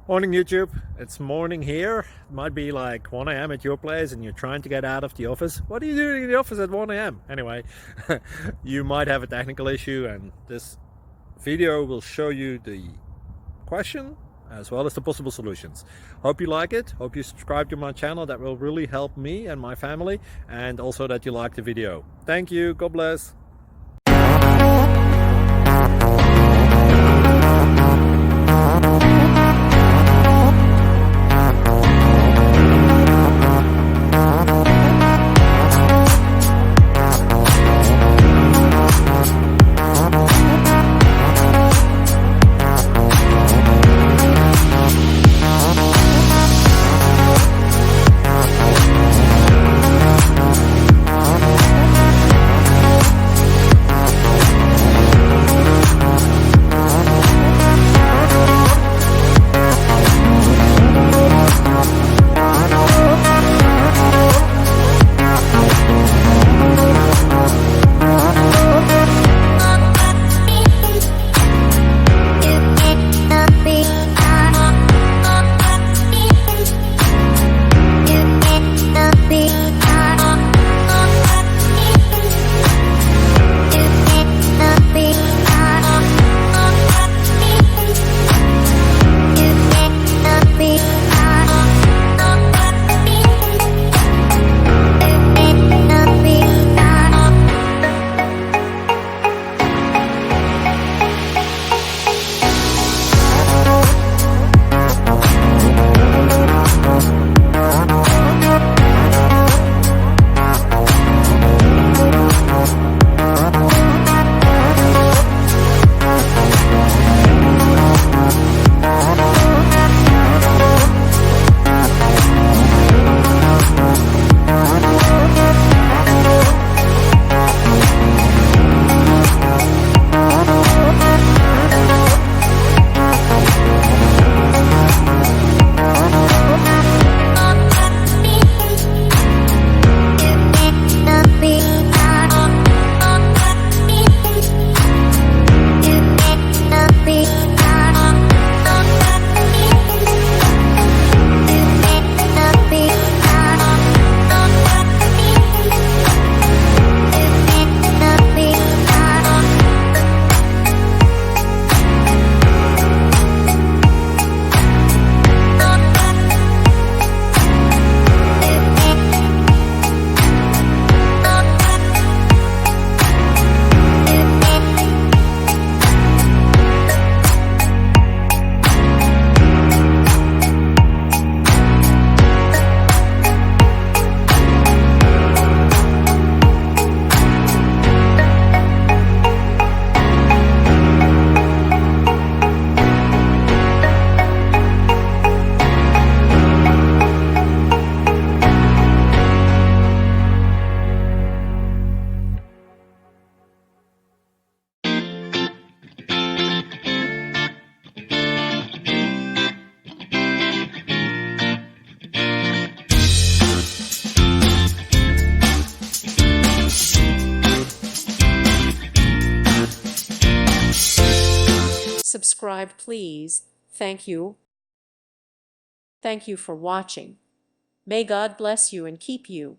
Morning YouTube, it's morning here. It might be like 1 a.m. at your place and you're trying to get out of the office. What are you doing in the office at 1 a.m.? Anyway, you might have a technical issue and this video will show you the question as well as the possible solutions. Hope you like it, hope you subscribe to my channel. That will really help me and my family, and also that you like the video. Thank you, God bless. Subscribe, please. Thank you. Thank you for watching. May God bless you and keep you.